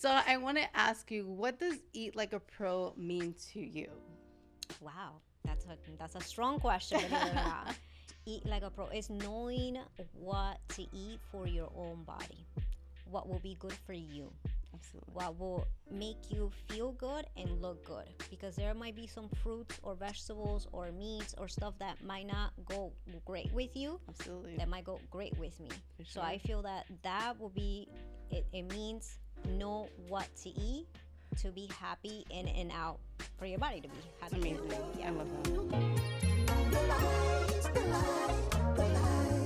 So I want to ask you, what does eat like a pro mean to you? Wow, that's a strong question, believe it or not. Eat like a pro is knowing what to eat for your own body, what will be good for you, Absolutely. what will make you feel good and look good. Because there might be some fruits or vegetables or meats or stuff that might not go great with you, Absolutely. that might go great with me. For So sure. I feel that will be it means know what to eat to be happy in and out for your body to be happy. Amazing. Yeah. I love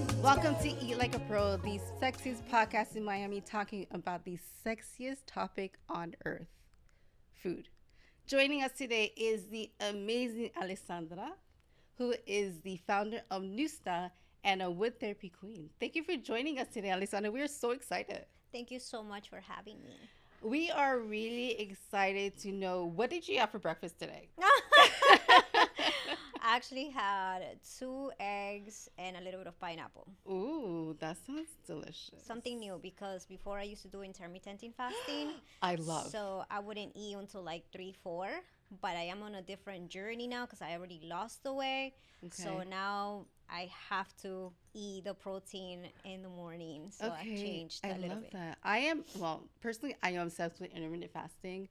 that. Welcome to Eat Like a Pro, the sexiest podcast in Miami, talking about the sexiest topic on earth, food. Joining us today is the amazing Alessandra, who is the founder of Nusta and a wood therapy queen. Thank you for joining us today, Alessandra. We are so excited. Thank you so much for having me. We are really excited to know, what did you have for breakfast today? I actually had 2 eggs and a little bit of pineapple. Ooh, that sounds delicious. Something new because before I used to do intermittent fasting. I love. So I wouldn't eat until like 3, 4. But I am on a different journey now because I already lost the weight. Okay. So now I have to eat the protein in the morning. So I've changed a little bit. I love that. I am, well, personally, I am obsessed with intermittent fasting.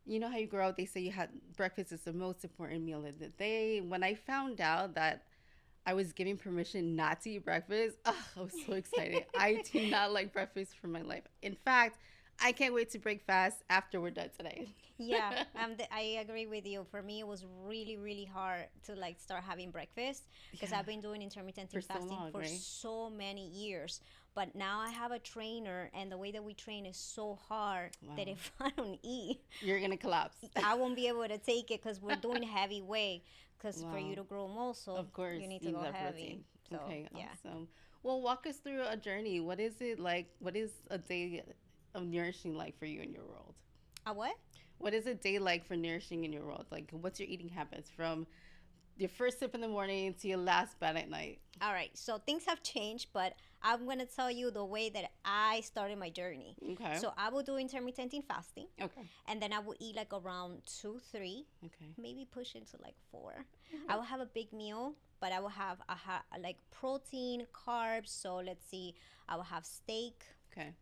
You know how you grow up, they say you had breakfast is the most important meal of the day. When I found out that I was given permission not to eat breakfast, I was so excited. I do not like breakfast for my life. In fact, I can't wait to break fast after we're done today. Yeah, I agree with you. For me, it was really, really hard to like start having breakfast because I've been doing intermittent fasting for so many years. But now I have a trainer, and the way that we train is so hard that if I don't eat, you're gonna collapse. I won't be able to take it because we're doing heavy weight. Because for you to grow muscle, of course, you need to go heavy. So, okay, awesome. Well, walk us through a journey. What is it like? What is a day of nourishing like for you in your world? A what? What is a day like for nourishing in your world? Like, what's your eating habits from your first sip in the morning to your last bed at night? All right, so things have changed, but I'm going to tell you the way that I started my journey. Okay. So I will do intermittent fasting. Okay. And then I will eat like around 2, 3. Okay. Maybe push into like 4. I will have a big meal, but I will have like protein, carbs. So let's see, I will have steak,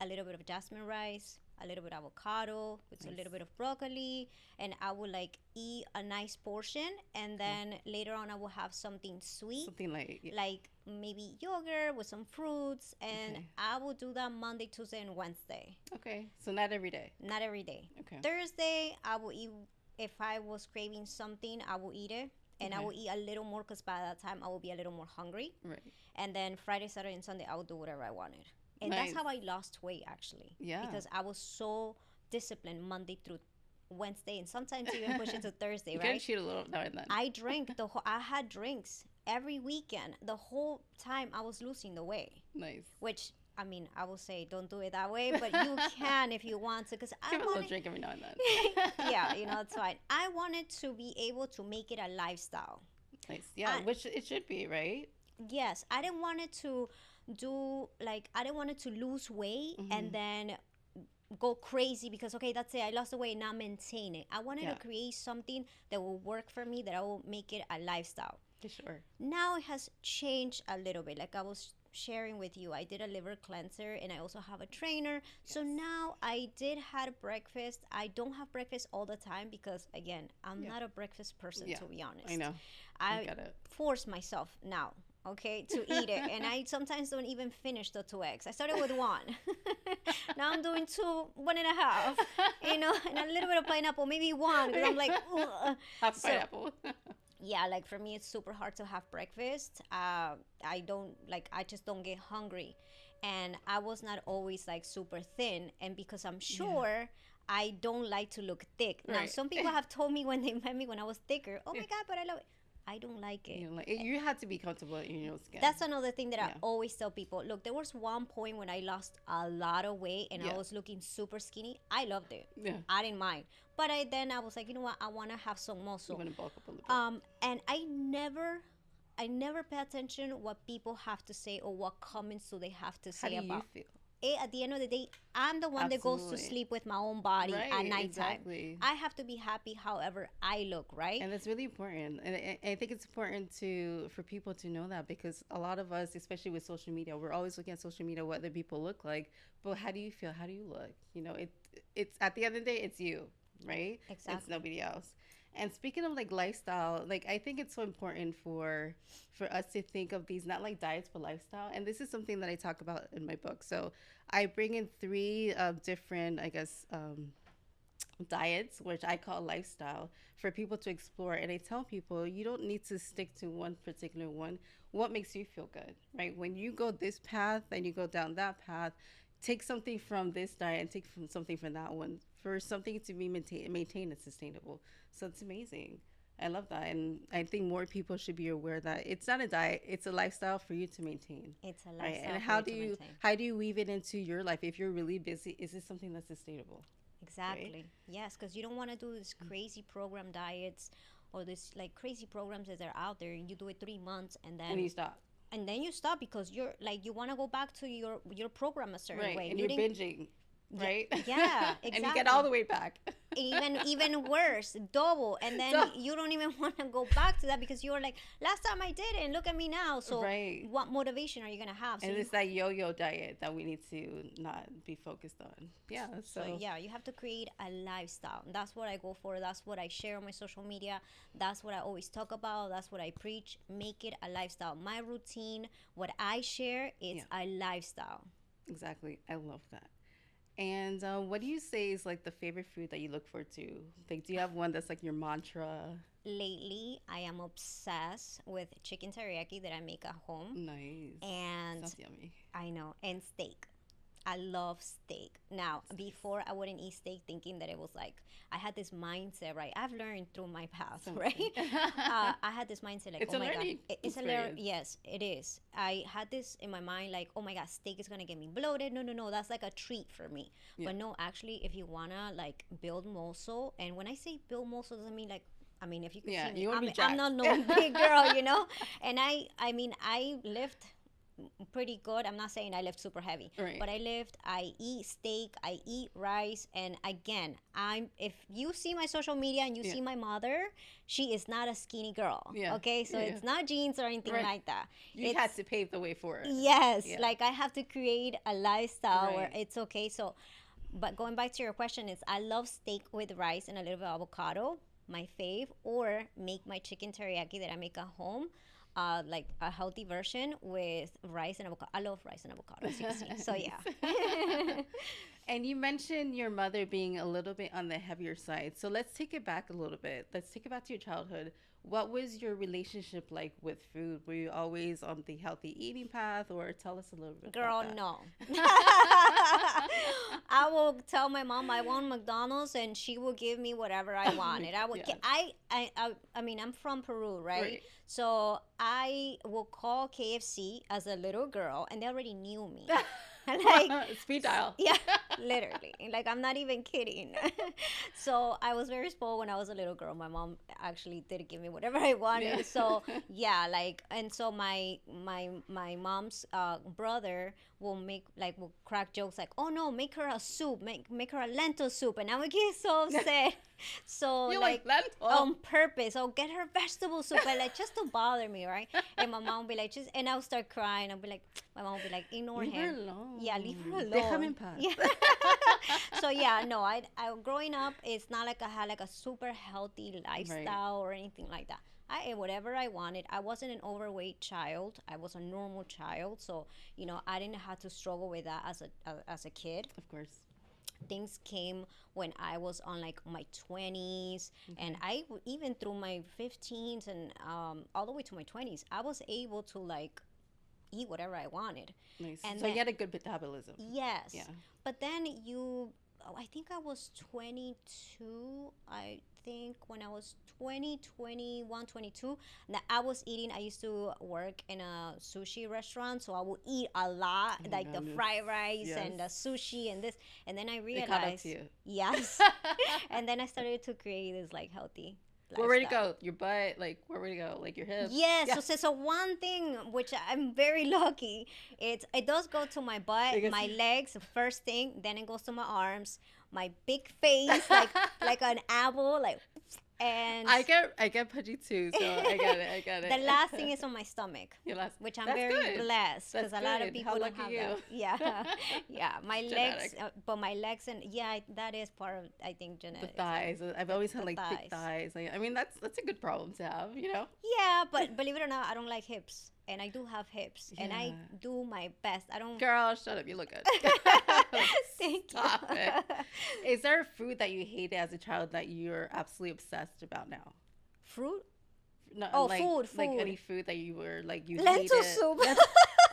a little bit of jasmine rice, a little bit of avocado with a little bit of broccoli, and I will like eat a nice portion, and then later on I will have something sweet, something like maybe yogurt with some fruits, and I will do that Monday, Tuesday, and Wednesday. Okay, so not every day. Not every day. Okay. Thursday I will eat. If I was craving something, I will eat it, and I will eat a little more because by that time I will be a little more hungry. Right. And then Friday, Saturday, and Sunday I will do whatever I wanted. And that's how I lost weight, actually. Yeah. Because I was so disciplined Monday through Wednesday, and sometimes even push it to Thursday, you right? can cheat a little now and then. I drank I had drinks every weekend. The whole time I was losing the weight. Nice. Which, I mean, I will say don't do it that way, but you can if you want to. Because I a little drink every now and then. Yeah, it's fine. I wanted to be able to make it a lifestyle. Nice. Yeah, which it should be, right? Yes. I didn't want it to I didn't want it to lose weight and then go crazy because that's it, I lost the weight, now maintain it. I wanted to create something that will work for me, that I will make it a lifestyle. For sure. Now it has changed a little bit. Like I was sharing with you, I did a liver cleanser and I also have a trainer. So now I did have breakfast. I don't have breakfast all the time because again, I'm not a breakfast person, to be honest. I know. I force myself now, to eat it. And I sometimes don't even finish the 2 eggs. I started with 1. Now I'm doing 2, 1.5, and a little bit of pineapple, maybe 1, because I'm like, half pineapple. Yeah, like for me, it's super hard to have breakfast. I just don't get hungry. And I was not always like super thin. And because I'm sure I don't like to look thick. Now, some people have told me when they met me when I was thicker, oh my God, but I love it. I don't like it. You have to be comfortable in your skin. That's another thing that I always tell people. Look, there was one point when I lost a lot of weight and I was looking super skinny. I loved it. Yeah. I didn't mind. But then I was like, you know what? I want to have some muscle. You want to bulk up a little bit. And I never pay attention what people have to say or what comments do they have to say about. How do you feel? at the end of the day, I'm the one that goes to sleep with my own body at nighttime. Exactly. I have to be happy however I look, right? And that's really important. And I think it's important for people to know that, because a lot of us, especially with social media, we're always looking at social media what other people look like. But how do you feel? How do you look? You know, it's at the end of the day, it's you, right? Exactly. It's nobody else. And speaking of like lifestyle, like I think it's so important for us to think of these not like diets but lifestyle. And this is something that I talk about in my book. So I bring in 3 different, I guess, diets, which I call lifestyle, for people to explore. And I tell people you don't need to stick to one particular one. What makes you feel good, right? When you go this path and you go down that path, take something from this diet and take something from that one for something to be maintained and sustainable. So it's amazing. I love that. And I think more people should be aware that it's not a diet, it's a lifestyle for you to maintain. It's a lifestyle. Right? And how do you weave it into your life? If you're really busy, is this something that's sustainable? Exactly. Right? Yes, because you don't want to do this crazy program diets or this like crazy programs that are out there, and you do it 3 months and you stop. And then you stop because you're like, you want to go back to your program a certain way. And you're binging, right? Yeah, exactly. And you get all the way back. Even worse, double. And then you don't even want to go back to that because you're like, last time I did it and look at me now. So what motivation are you going to have? So and it's that yo-yo diet that we need to not be focused on. Yeah. So yeah, you have to create a lifestyle. That's what I go for. That's what I share on my social media. That's what I always talk about. That's what I preach. Make it a lifestyle. My routine, what I share, is a lifestyle. Exactly. I love that. And what do you say is like the favorite food that you look forward to? Like, do you have one that's like your mantra? Lately, I am obsessed with chicken teriyaki that I make at home. Nice. And sounds yummy. I know. And steak. I love steak. Now, before I wouldn't eat steak thinking that it was like, I had this mindset, right? I've learned through my path, right? I had this mindset like, it's oh my God. It's a learning. Yes, it is. I had this in my mind like, oh my God, steak is going to get me bloated. No. That's like a treat for me. Yeah. But no, actually, if you want to like build muscle, and when I say build muscle, doesn't mean like, I mean, if you can see me, I'm not no big girl, you know? And I mean, I lift pretty good. I'm not saying I lift super heavy, but I eat steak, I eat rice. And again, if you see my social media and you see my mother, she is not a skinny girl. Okay, so it's not jeans or anything like that. You had to pave the way for it. Yes, like I have to create a lifestyle where it's okay. So, but going back to your question, is I love steak with rice and a little bit of avocado, my fave, or make my chicken teriyaki that I make at home. Like a healthy version with rice and avocado. I love rice and avocado, as you can see. So yeah. And you mentioned your mother being a little bit on the heavier side. So let's take it back a little bit. Let's take it back to your childhood. What was your relationship like with food? Were you always on the healthy eating path, or tell us a little bit Girl, about that? No. I will tell my mom I want McDonald's and she will give me whatever I wanted. I mean, I'm from Peru, right? So I will call KFC as a little girl and they already knew me. Like speed dial. Yeah, literally. Like, I'm not even kidding. So I was very spoiled when I was a little girl. My mom actually did give me whatever I wanted. So yeah, like, and so my mom's brother will crack jokes like, oh no, make her a soup, make her a lentil soup, and I would get so upset. So you like lentil on purpose. Oh, get her vegetable soup, and like just to bother me, right? And my mom would be like, and I would start crying. I'd be like, my mom would be like, ignore him. Leave her alone. Yeah, leave her alone. Déjame en paz. Yeah. So yeah, no, I growing up, it's not like I had like a super healthy lifestyle or anything like that. I ate whatever I wanted. I wasn't an overweight child. I was a normal child. So, you know, I didn't have to struggle with that as a kid. Of course. Things came when I was on like my 20s, and even through my 15s and all the way to my 20s, I was able to like eat whatever I wanted. Nice. And so you had a good metabolism. Yes. Yeah. But then I think I was 22. I think when I was 21, 22, that I was eating. I used to work in a sushi restaurant, so I would eat a lot, like the fried rice and the sushi and this. And then I realized, it caught up to you. Yes. And then I started to create this like healthy Where would it go? Your butt? Like, where would it go? Like your hips? Yes. Yeah. So one thing which I'm very lucky, it does go to my butt, my legs, first thing, then it goes to my arms, my big face, like an apple, like. And I get pudgy too, so I get it. The last thing is on my stomach, which I'm very blessed because a lot of people don't have that. Yeah, yeah. My legs, but my legs and that is part of, I think, genetics. The thighs. I've always had like thick thighs. I mean, that's a good problem to have, you know. Yeah, but believe it or not, I don't like hips. And I do have hips, and I do my best. I don't. Girl, shut up! You look good. Thank you. It. Is there a food that you hated as a child that you're absolutely obsessed about now? Fruit? No, food. Like any food that you were like you hated. Lentil soup.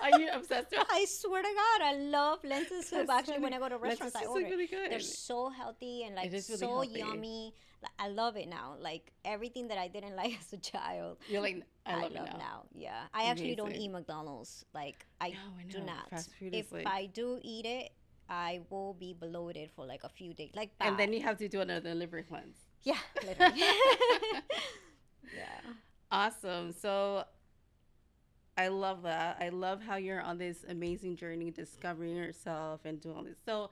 Are you obsessed with? I swear to God, I love lentil soup. Actually, when I go to restaurants, I order. Really good. They're so healthy and like really so healthy. Yummy. I love it now. Like everything that I didn't like as a child. You're like, I love it now. Yeah, I actually don't eat McDonald's. Like I do not. Fast food if like... I do eat it, I will be bloated for like a few days. Like and then you have to do another liver cleanse. Yeah, literally. Yeah. Awesome. So I love that. I love how you're on this amazing journey discovering yourself and doing all this. So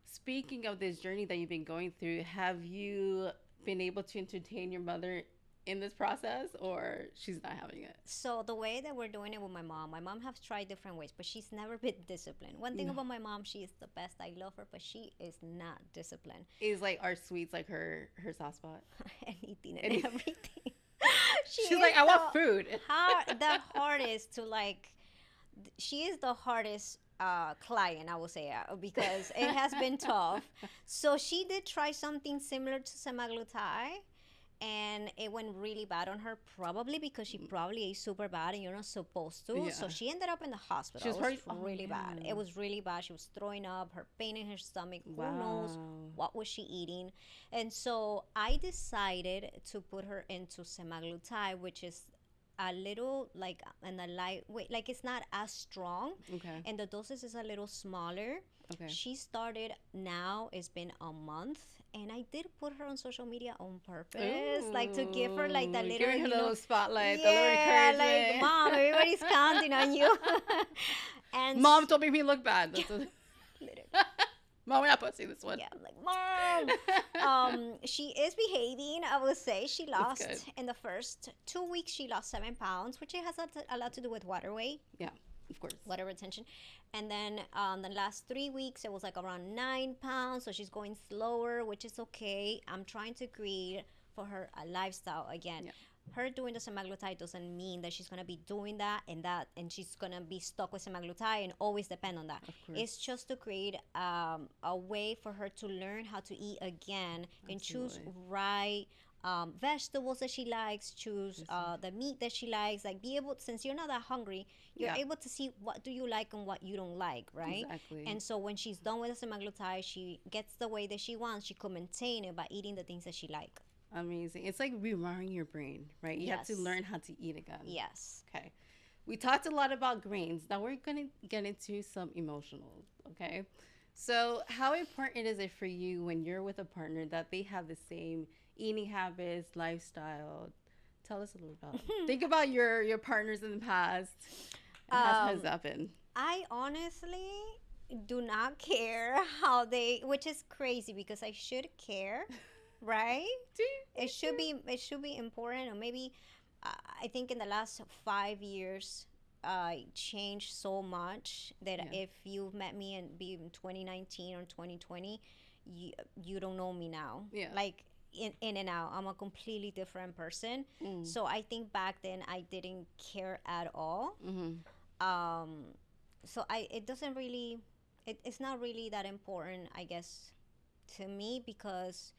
speaking of this journey that you've been going through, have you been able to entertain your mother in this process, or she's not having it? So the way that we're doing it with my mom has tried different ways, but she's never been disciplined. One thing about my mom, she is the best. I love her, but she is not disciplined. Is like our sweets like her soft spot? Anything and everything. She's like, I want food. The hardest to like, she is the hardest client, I would say, because it has been tough. So she did try something similar to semaglutide, and it went really bad on her, probably because she probably ate super bad and you're not supposed to. So she ended up in the hospital. It was really bad. It was really bad. She was throwing up, her pain in her stomach. Who knows what was she eating? And so I decided to put her into semaglutide, which is a little like in a lightweight, like it's not as strong, and the doses is a little smaller. She started now, it's been a month, and I did put her on social media on purpose. Ooh, like to give her like that little, give her a little spotlight, yeah, a little encouragement. Like, Mom, everybody's counting on you. And Mom, don't make me look bad. Literally. Mom, we're not posting this one. Yeah, I'm like, Mom. She is behaving, I would say. She lost in the first 2 weeks, she lost 7 pounds, which it has a lot to do with water weight. Yeah, of course. Water retention. And then the last 3 weeks, it was like around 9 pounds. So she's going slower, which is okay. I'm trying to create for her a lifestyle again. Yeah. Her doing the semaglutide doesn't mean that she's going to be doing that, and she's going to be stuck with semaglutide and always depend on that. It's just to create a way for her to learn how to eat again and choose right vegetables that she likes, choose the meat that she likes, like be able, since you're not that hungry, you're able to see what do you like and what you don't like, right? Exactly. And so when she's done with the semaglutide, she gets the way that she wants, she could maintain it by eating the things that she like. Amazing. It's like rewiring your brain, right? You have to learn how to eat again. Yes. Okay. We talked a lot about grains. Now we're going to get into some emotional, okay? So how important is it for you when you're with a partner that they have the same eating habits, lifestyle? Tell us a little about it. Think about your partners in the past. How has that been? I honestly do not care how they, which is crazy because I should care. Right? It should be important, or maybe I think in the last 5 years I changed so much that if you've met me in 2019 or 2020, you don't know me now. Yeah. Like in and out, I'm a completely different person. So I think back then I didn't care at all. So it doesn't really, it's not really that important, I guess, to me, because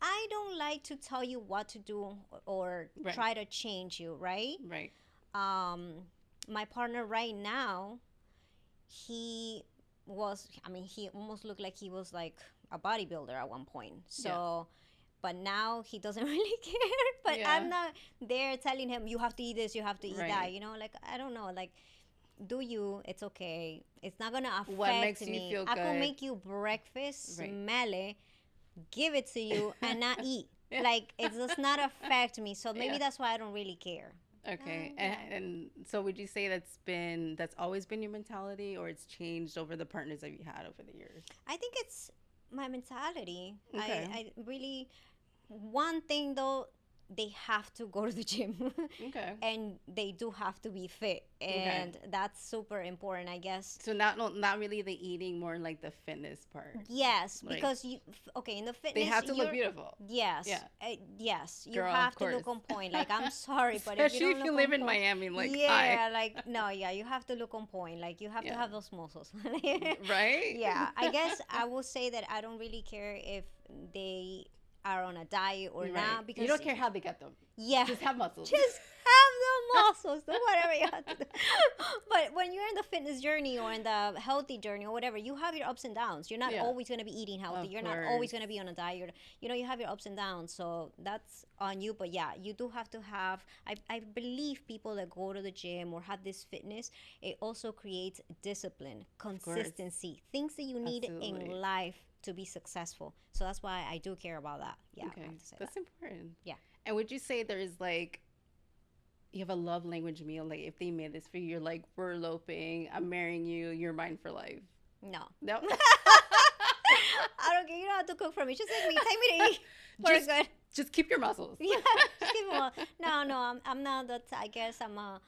I don't like to tell you what to do or try to change you, right? Right. My partner right now, he almost looked like he was like a bodybuilder at one point. So, but now he doesn't really care. But I'm not there telling him, you have to eat this, you have to eat that. You know, like, I don't know, like, do you? It's okay. It's not going to affect me. What makes you feel good? I can make you breakfast, smell it, give it to you, and not eat. Like, it does not affect me. So maybe that's why I don't really care. Okay. And so would you say that's always been your mentality, or it's changed over the partners that you had over the years? I think it's my mentality. Okay. I really, one thing though, they have to go to the gym. Okay. And they do have to be fit. And that's super important, I guess. So not really the eating, more like the fitness part. Yes, like, because in the fitness, they have to look beautiful. Yes. Yeah. Yes, you Girl, have to look on point. Like, I'm sorry, but especially if you live in Miami, like, like, no, you have to look on point. Like, you have to have those muscles. Right? Yeah, I guess I will say that I don't really care if they are on a diet or not, because you don't care how they get them. Yeah, just have muscles. Just have the muscles. Do whatever you have to do. But when you're in the fitness journey or in the healthy journey or whatever, you have your ups and downs. You're not always going to be eating healthy. You're not always going to be on a diet. You have your ups and downs. So that's on you. But yeah, you do have to have. I believe people that go to the gym or have this fitness, it also creates discipline, consistency, things that you need in life to be successful. So that's why I do care about that. Yeah, okay. I have to say that's important. Yeah. And would you say there's like, you have a love language meal, like if they made this for you, you're like, we're eloping, I'm marrying you, you're mine for life? No. I don't care. You don't have to cook for me. Just take me to eat. We're good. Just keep your muscles. Yeah, just keep them. No, I'm not that. I guess I'm a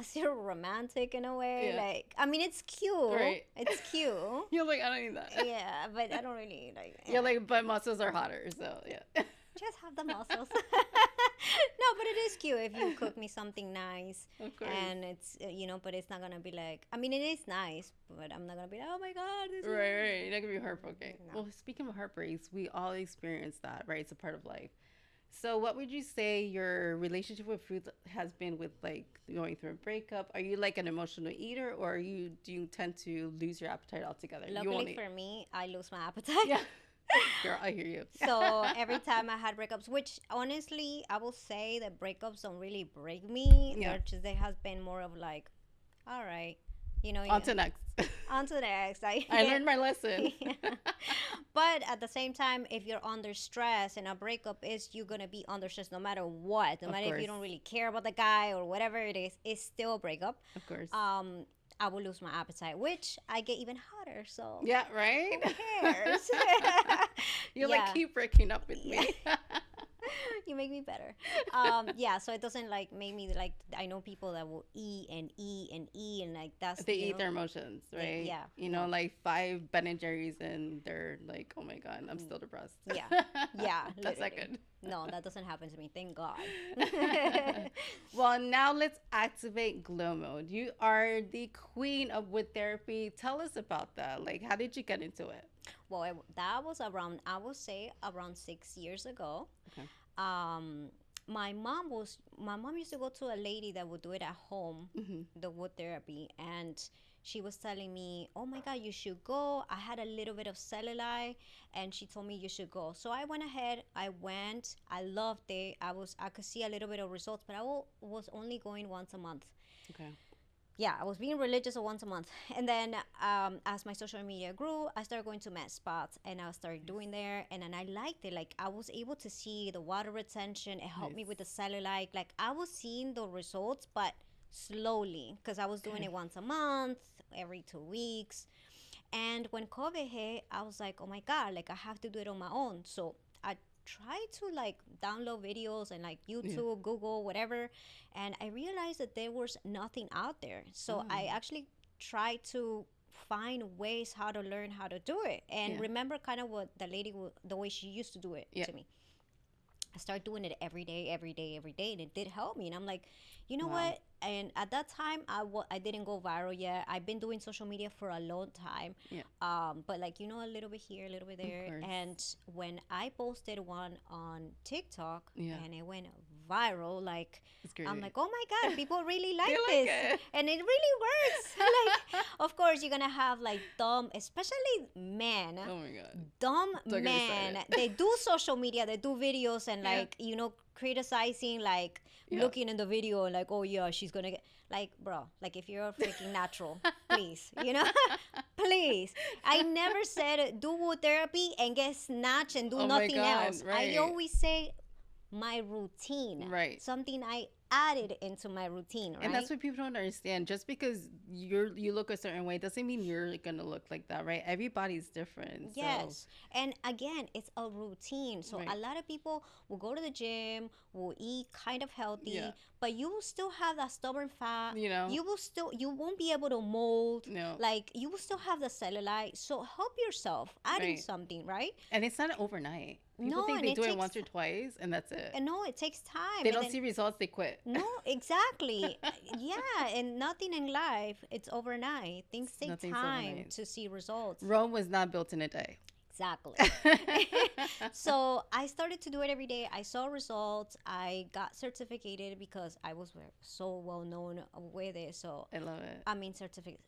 still romantic in a way. Yeah. Like, I mean, it's cute. Right. It's cute. You're like, I don't need that. Yeah, but I don't really like. Yeah, like, but muscles are hotter, so yeah. Just have the muscles. No, but it is cute if you cook me something nice. Of course. And it's, but it's not going to be like, I mean, it is nice, but I'm not going to be like, oh my God. Right. You're not going to be heartbroken. No. Well, speaking of heartbreaks, we all experience that, right? It's a part of life. So what would you say your relationship with food has been with, like, going through a breakup? Are you like an emotional eater, or do you tend to lose your appetite altogether? Luckily for me, I lose my appetite. Yeah. Girl, I hear you. So every time I had breakups, which honestly, I will say that breakups don't really break me. Yeah. There has been more of like, all right, on to next. On to the next. I learned my lesson. Yeah. But at the same time, if you're under stress, and a breakup is, you're going to be under stress no matter what. No matter if you don't really care about the guy or whatever it is, it's still a breakup. Of course. I will lose my appetite, which I get even hotter. So yeah, right. Who cares? You like, keep breaking up with me. You make me better. So it doesn't like make me like, I know people that will eat and eat and eat, and like they eat their emotions, right? Yeah. Like 5 Ben and Jerry's, and they're like, oh my God, I'm still depressed. Yeah. That's not good. No, that doesn't happen to me. Thank God. Well, now let's activate glow mode. You are the queen of wood therapy. Tell us about that. Like, how did you get into it? Well, that was around, I would say, around 6 years ago. Okay. My mom used to go to a lady that would do it at home, the wood therapy, and she was telling me, oh my God, you should go. I had a little bit of cellulite, and she told me you should go. So I went ahead. I went. I loved it. I could see a little bit of results, but I was only going once a month. Okay. Yeah, I was being religious once a month. And then as my social media grew, I started going to med spots, and I started doing there. And then I liked it. Like, I was able to see the water retention. It helped me with the cellulite. Like, I was seeing the results, but slowly, because I was doing it once a month, every 2 weeks. And when COVID hit, I was like, oh my God, like, I have to do it on my own. So I tried to like download videos and like YouTube, Google, whatever, and I realized that there was nothing out there. So I actually tried to find ways how to learn how to do it, and remember kind of what the lady the way she used to do it to me. I started doing it every day, and it did help me. And I'm like, you know what? And at that time, I didn't go viral yet. I've been doing social media for a long time. But like, a little bit here, a little bit there. And when I posted one on TikTok, and it went viral. Like, I'm like, oh my God, people really like they this. Like it. And it really works. Like, of course, you're going to have like dumb, especially men. Oh my God. Dumb men. They do social media, they do videos and like, you know, criticizing, like looking in the video and like, oh yeah, she's going to get, like, bro, like if you're freaking natural, please, you know, please. I never said do wood therapy and get snatched and do nothing else. Right. I always say my routine. Right. Something I added into my routine, right? And that's what people don't understand. Just because you look a certain way doesn't mean you're gonna look like that, right? Everybody's different. Yes. So. And again, it's a routine. So a lot of people will go to the gym, will eat kind of healthy, but you will still have that stubborn fat. You know, you won't be able to mold. No. Like you will still have the cellulite. So help yourself adding something, right? And it's not overnight. People think they do it once or twice and that's it. And no, it takes time. They don't see results, they quit. No, exactly. And nothing in life, it's overnight. Things take time to see results. Rome was not built in a day. Exactly. So I started to do it every day. I saw results. I got certificated because I was so well known with it. So I love it. I mean, certified.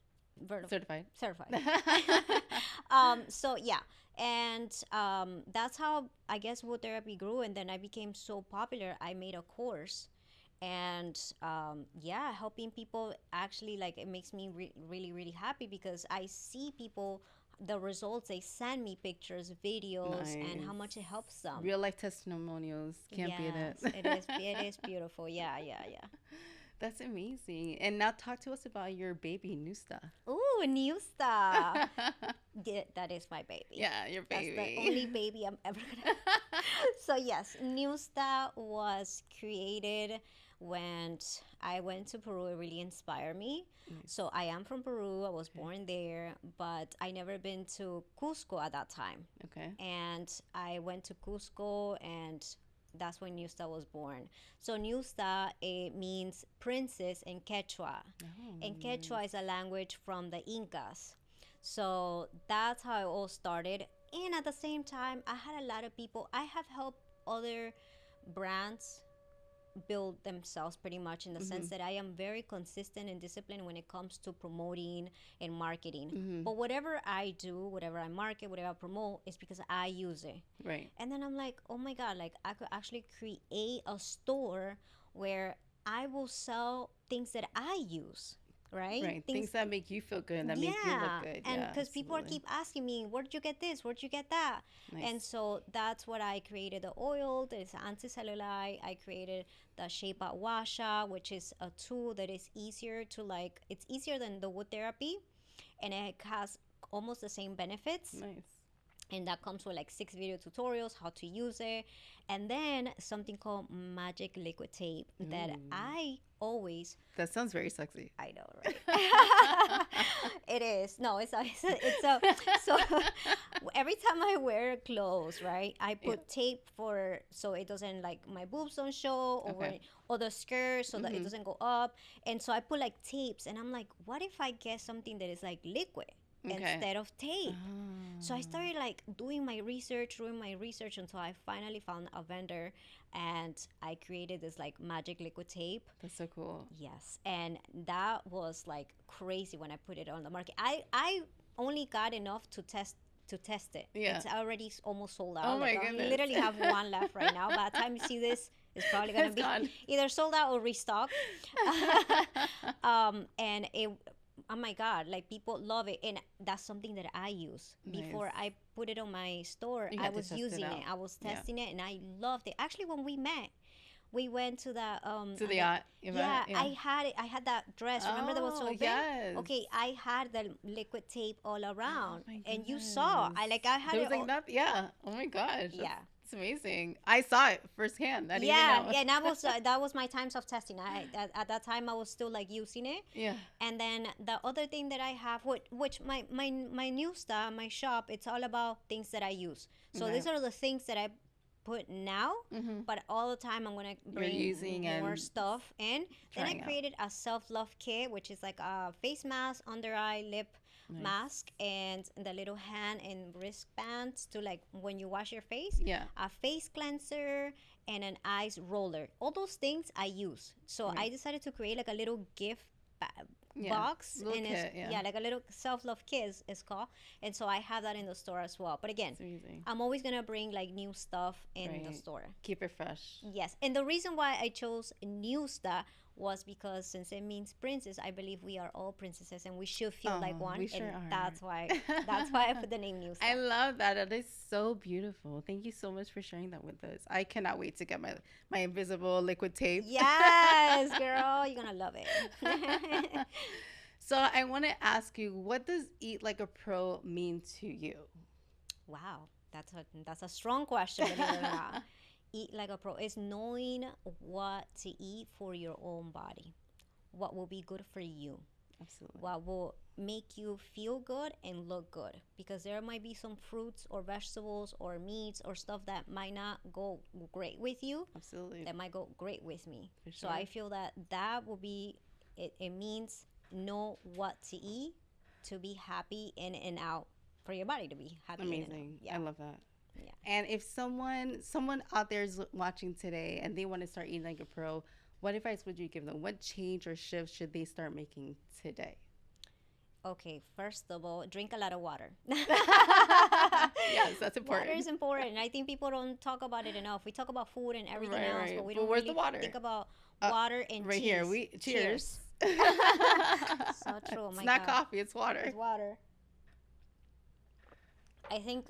So yeah. And that's how I guess wood therapy grew. And then I became so popular, I made a course. And helping people actually, like, it makes me really, really happy because I see people, the results, they send me pictures, videos, and how much it helps them. Real life testimonials. Can't beat it. It is beautiful. Yeah. That's amazing. And now talk to us about your baby, Nusta. Ooh, Nusta. That is my baby. Yeah, your baby. That's the only baby I'm ever going to So yes, Nusta was created when I went to Peru. It really inspired me. Nice. So I am from Peru. I was born there, but I never been to Cusco at that time. Okay. And I went to Cusco, and that's when Nusta was born. So Nusta, it means princess in Quechua. And Quechua is a language from the Incas. So that's how it all started. And at the same time, I had a lot of people. I have helped other brands build themselves pretty much, in the sense that I am very consistent and disciplined when it comes to promoting and marketing. But whatever I do, whatever I market, whatever I promote, is because I use it. Right. And then I'm like, oh my God, like I could actually create a store where I will sell things that I use. Right. Things that make you feel good and that make you look good. And because people keep asking me, where'd you get this? Where'd you get that? Nice. And so that's what I created. The oil, there's anti-cellulite. I created the Shape Out Washa, which is a tool that is easier to, like, it's easier than the wood therapy. And it has almost the same benefits. Nice. And that comes with like 6 video tutorials, how to use it. And then something called magic liquid tape that I always... That sounds very sexy. I know, right? It is. No, it's so every time I wear clothes, right, I put tape so it doesn't, like, my boobs don't show, or the skirt, so that it doesn't go up. And so I put like tapes, and I'm like, what if I get something that is like liquid instead of tape? So I started like doing my research until I finally found a vendor, and I created this like magic liquid tape. That's so cool. Yes. And that was like crazy when I put it on the market. I only got enough to test it. Yeah. It's already almost sold out. Oh my goodness. I literally have one left right now. By the time you see this, it's probably going to be gone. Either sold out or restocked. And it... Oh my God, like, people love it. And that's something that I use. Nice. Before I put it on my store, I was using it. I was testing it, and I loved it. Actually, when we met, we went to the yacht. I had that dress. Remember that was so big? Yes. Okay, I had the liquid tape all around, and you saw. I had it. Like that. Yeah. Oh my gosh. Yeah. It's amazing. I saw it firsthand. I didn't even know. And that was my times of testing. At that time I was still like using it. Yeah. And then the other thing that I have, which my Nusta, my shop, it's all about things that I use. So these are the things that I put now, but all the time I'm gonna bring more stuff in. Then I created a self-love kit, which is like a face mask, under eye, lip mask and the little hand and wristbands to like when you wash your face. Yeah. A face cleanser and an ice roller. All those things I use. So I decided to create like a little gift box, little and kit, it's like a little self-love kiss is called, and so I have that in the store as well. But again, I'm always gonna bring like new stuff in the store, keep it fresh. Yes. And the reason why I chose new stuff was because since it means princess, I believe we are all princesses and we should feel like one. We sure and are. that's why I put the name new stuff. I love that. It is so beautiful. Thank you so much for sharing that with us. I cannot wait to get my invisible liquid tape. Yes, girl, you're gonna love it. So I want to ask you, what does eat like a pro mean to you? Wow, that's a strong question. Eat like a pro is knowing what to eat for your own body, what will be good for you. Absolutely. What will make you feel good and look good, because there might be some fruits or vegetables or meats or stuff that might not go great with you. Absolutely. That might go great with me. For sure. So I feel that will be it means know what to eat to be happy in and out, for your body to be happy. Amazing. Yeah. I love that. Yeah. And if someone out there is watching today and they want to start eating like a pro, what advice would you give them? What change or shift should they start making today? Okay, first of all, drink a lot of water. Yes, that's important. Water is important. I think people don't talk about it enough. We talk about food and everything else, but we don't where's really the water? think about water and right cheese. Here. We cheers. So true. Oh my it's not God. coffee, it's water. It's water. I think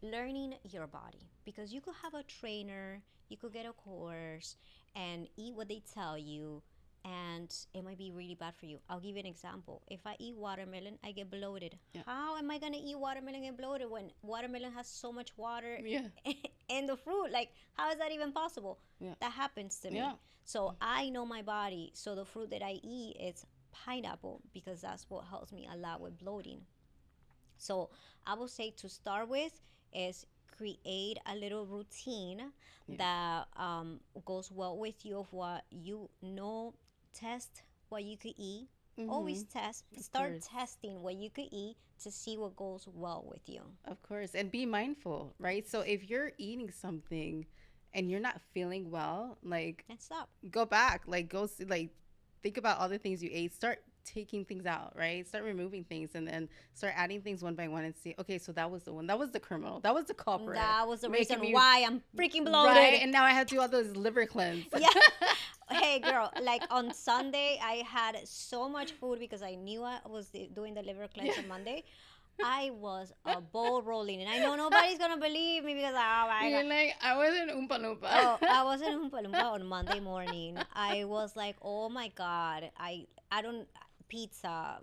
learning your body, because you could have a trainer, you could get a course and eat what they tell you, and it might be really bad for you. I'll give you an example. If I eat watermelon, I get bloated. Yeah. How am I gonna eat watermelon and get bloated when watermelon has so much water in the fruit? Like, how is that even possible? That happens to me. So I know my body. So the fruit that I eat is pineapple, because that's what helps me a lot with bloating. So I would say to start with is create a little routine that goes well with you, of what you know. Test what you could eat. Always test. Start testing what you could eat to see what goes well with you. Of course. And be mindful, right? So if you're eating something and you're not feeling well, like, and stop. Go back. Like, go see, like, think about all the things you ate. Start taking things out, right? Start removing things, and then start adding things one by one and see, okay, so that was the one. That was the criminal. That was the culprit. That was the reason why I'm freaking bloated. Right, and now I have to do all those liver cleanse. Yeah. Hey, girl, like on Sunday, I had so much food because I knew I was doing the liver cleanse on Monday. I was a bowl rolling, and I know nobody's gonna believe me because You're like, I wasn't Oompa Loompa. Oh, I wasn't Oompa Loompa on Monday morning. I was like, oh my God, I don't pizza,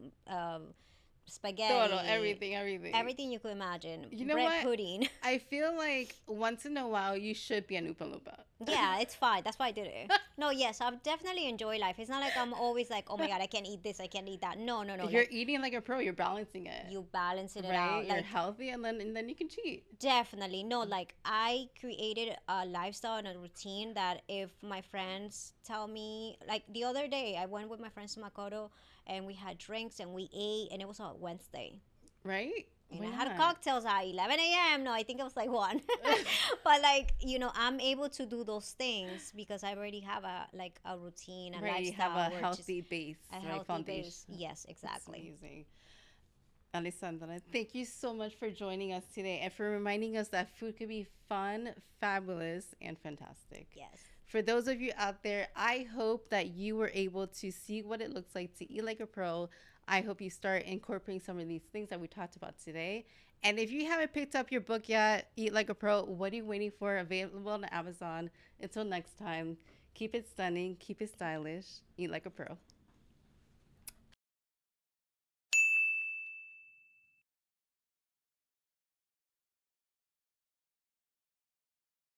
spaghetti, everything you could imagine. You know bread what? Pudding. I feel like once in a while you should be an Oompa Loompa. Yeah, it's fine. That's why I did it. No, yes, I definitely enjoy life. It's not like I'm always like, oh my God, I can't eat this, I can't eat that. No. You're eating like a pro. You're balancing it. You balance it out. You're healthy, and then you can cheat. Definitely. No, like I created a lifestyle and a routine that if my friends tell me, like the other day, I went with my friends to Makoto and we had drinks and we ate, and it was on Wednesday. Right? And I had cocktails at 11 a.m. No, I think it was like 1. But like, I'm able to do those things because I already have a routine, a lifestyle. You have a healthy base, a healthy foundation. Base. Yes, exactly. That's amazing. Alessandra, thank you so much for joining us today and for reminding us that food could be fun, fabulous, and fantastic. Yes. For those of you out there, I hope that you were able to see what it looks like to eat like a pro. I hope you start incorporating some of these things that we talked about today. And if you haven't picked up your book yet, Eat Like a Pro, what are you waiting for? Available on Amazon. Until next time, keep it stunning, keep it stylish, eat like a pro.